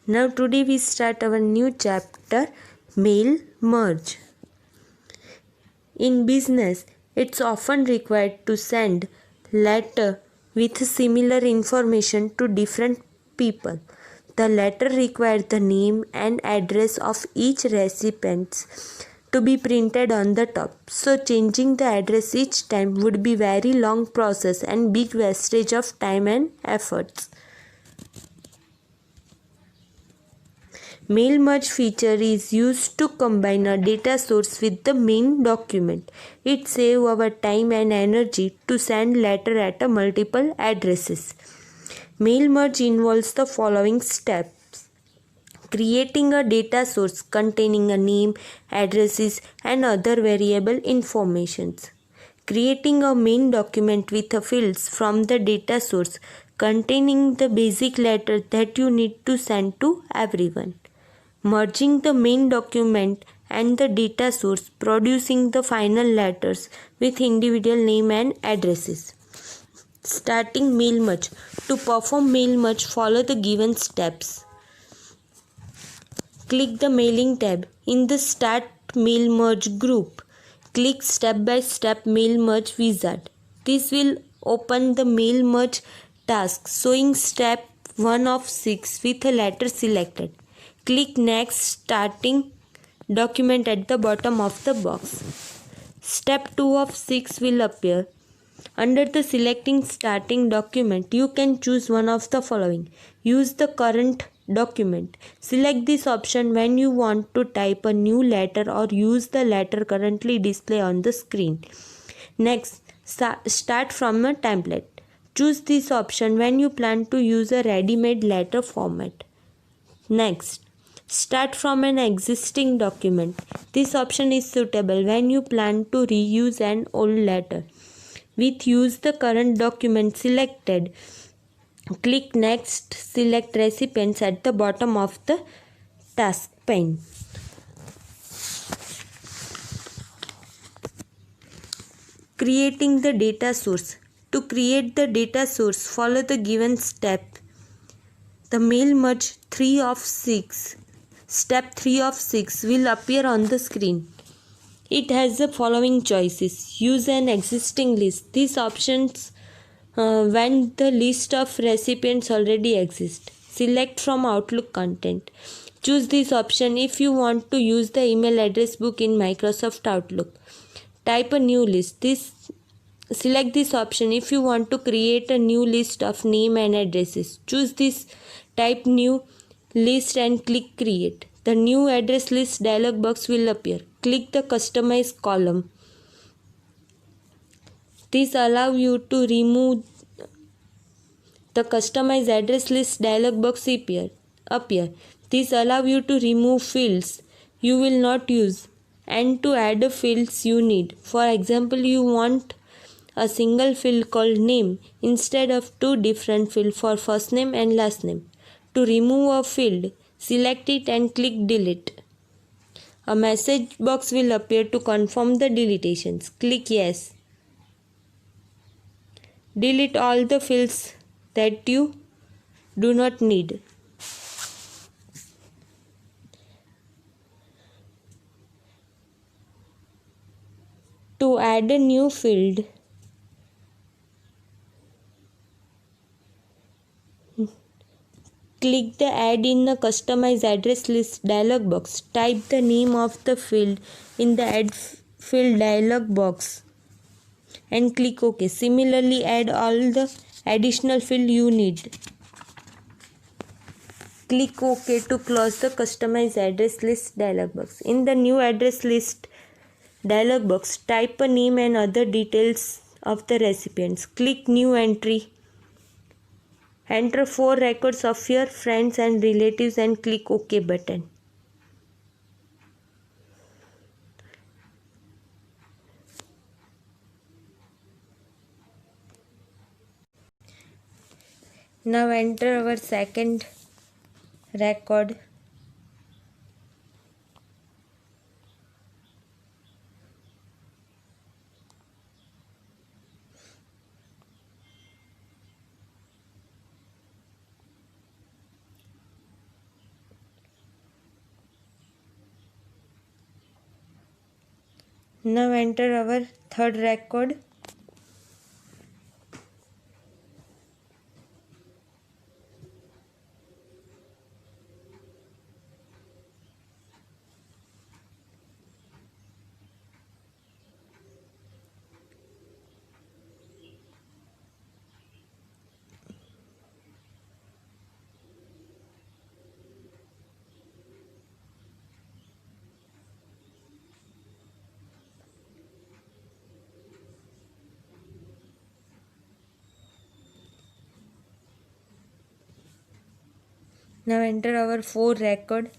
Now today we start our new chapter, Mail Merge. In business, it's often required to send letter with similar information to different people. The letter requires the name and address of each recipient to be printed on the top. So changing the address each time would be very long process and big wastage of time and efforts. Mail merge feature is used to combine a data source with the main document. It saves our time and energy to send letter at a multiple addresses. Mail merge involves the following steps: creating a data source containing a name, addresses, and other variable informations. Creating a main document with the fields from the data source containing the basic letter that you need to send to everyone. Merging the main document and the data source, producing the final letters with individual name and addresses. Starting mail merge. To perform mail merge, follow the given steps. Click the Mailing tab. In the Start Mail Merge group, click Step by Step Mail Merge wizard. This will open the Mail Merge task showing step 1 of 6 with a letter selected. Click Next Starting Document at the bottom of the box. Step 2 of 6 will appear. Under the Selecting Starting Document, you can choose one of the following. Use the current document. Select this option when you want to type a new letter or use the letter currently displayed on the screen. Next, start from a template. Choose this option when you plan to use a ready-made letter format. Next, start from an existing document. This option is suitable when you plan to reuse an old letter. With Use the current document selected, click Next. Select Recipients at the bottom of the task pane. Creating the data source. To create the data source, follow the given step. The Mail Merge 3 of 6. Step 3 of 6 will appear on the screen. It has the following choices. Use an existing list. These options when the list of recipients already exists. Select from Outlook content. Choose this option if you want to use the email address book in Microsoft Outlook. Type a new list. Select this option if you want to create a new list of name and addresses. Choose this. Type new list and click Create. The new address list dialog box will appear. Click the Customize column. This allows you to remove the Customize address list dialog box appear. This allows you to remove fields you will not use and to add fields you need. For example, you want a single field called name instead of two different fields for first name and last name. To remove a field, select it and click Delete. A message box will appear to confirm the deletions. Click Yes. Delete all the fields that you do not need. To add a new field, click the Add in the Customize Address List dialog box. Type the name of the field in the Add Field dialog box and click OK. Similarly, add all the additional field you need. Click OK to close the Customize Address List dialog box. In the New Address List dialog box, type a name and other details of the recipients. Click New Entry. Enter 4 records of your friends and relatives and click OK button. Now enter our second record. Now enter our third record. Now enter our fourth record.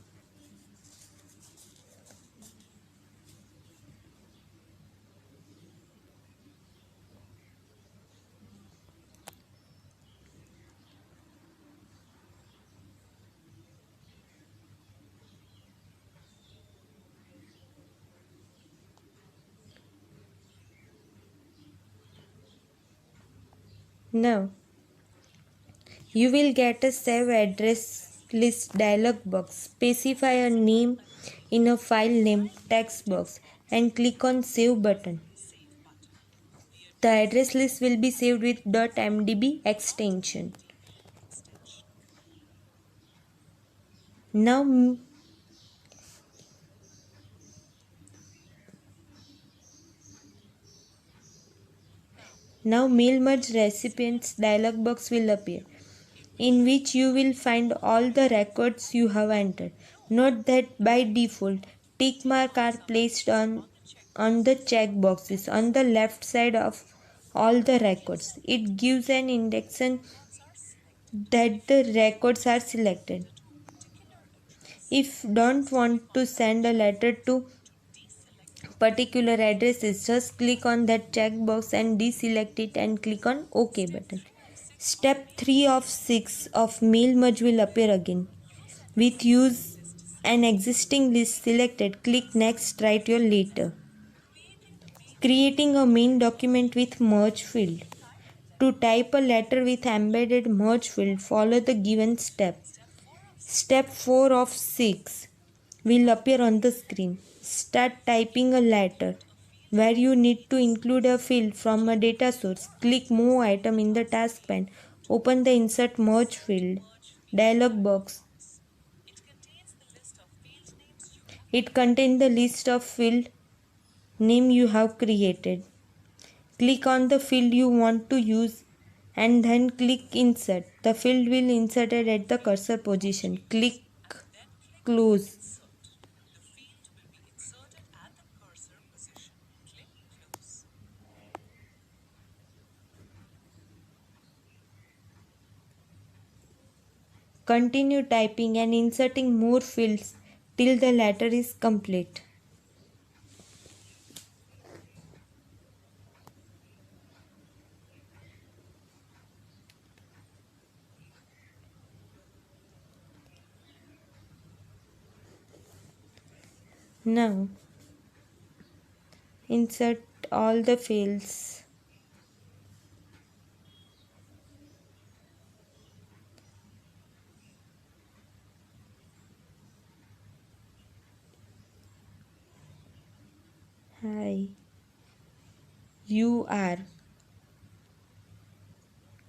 Now you will get a save address list dialog box. Specify a name in a file name text box and click on save button. The address list will be saved with .mdb extension. Now mail merge recipients dialog box will appear, in which you will find all the records you have entered. Note that by default, tick marks are placed on the checkboxes on the left side of all the records. It gives an indication that the records are selected. If don't want to send a letter to particular addresses, just click on that checkbox and deselect it and click on OK button. Step 3 of 6 of mail merge will appear again. With use an existing list selected, click next, write your letter. Creating a main document with merge field. To type a letter with embedded merge field, follow the given step. Step 4 of 6 will appear on the screen. Start typing a letter. Where you need to include a field from a data source, click Move item in the task pane. Open the Insert Merge field dialog box. It contains the list of field name you have created. Click on the field you want to use and then click Insert. The field will inserted at the cursor position. Click Close. Continue typing and inserting more fields till the letter is complete. Now insert all the fields. Hi, you are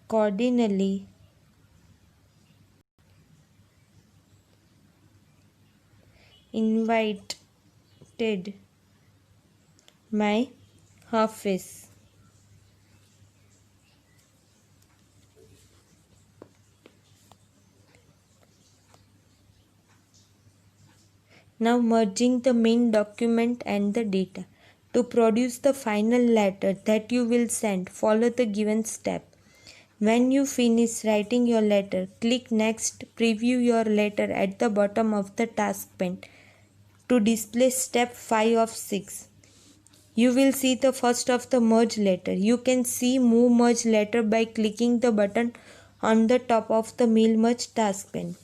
cordially invited my office. Now merging the main document and the data. To produce the final letter that you will send, follow the given step. When you finish writing your letter, click Next, preview your letter at the bottom of the task pane to display step 5 of 6. You will see the first of the merge letter. You can see Move Merge Letter by clicking the button on the top of the Mail Merge task pane.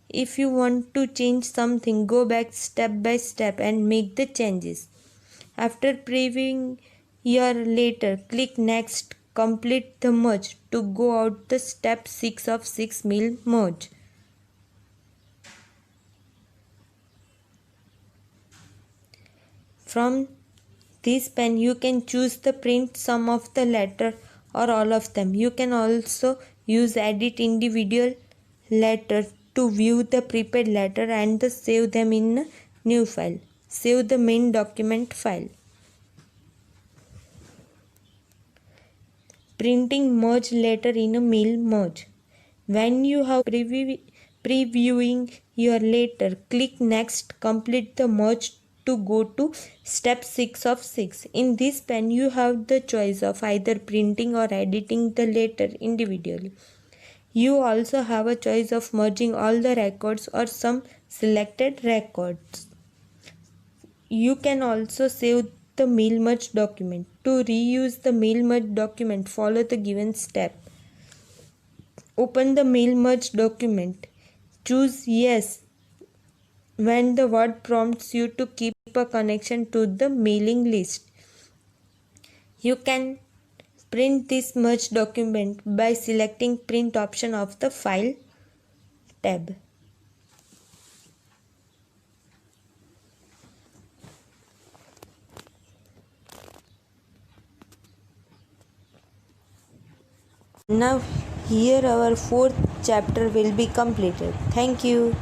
If you want to change something, go back step by step and make the changes. After previewing your letter, click Next, complete the merge to go out the step 6 of 6 mail merge. From this pen you can choose the print some of the letter or all of them. You can also use edit individual letter to view the prepared letter and save them in a new file. Save the main document file. Printing merge letter in a mail merge. When you have previewing your letter, click next, complete the merge to go to step 6 of 6. In this pen, you have the choice of either printing or editing the letter individually. You also have a choice of merging all the records or some selected records. You can also save the mail merge document. To reuse the mail merge document, follow the given step. Open the mail merge document. Choose yes when the word prompts you to keep a connection to the mailing list. You can print this merge document by selecting print option of the file tab. Now here our fourth chapter will be completed. Thank you.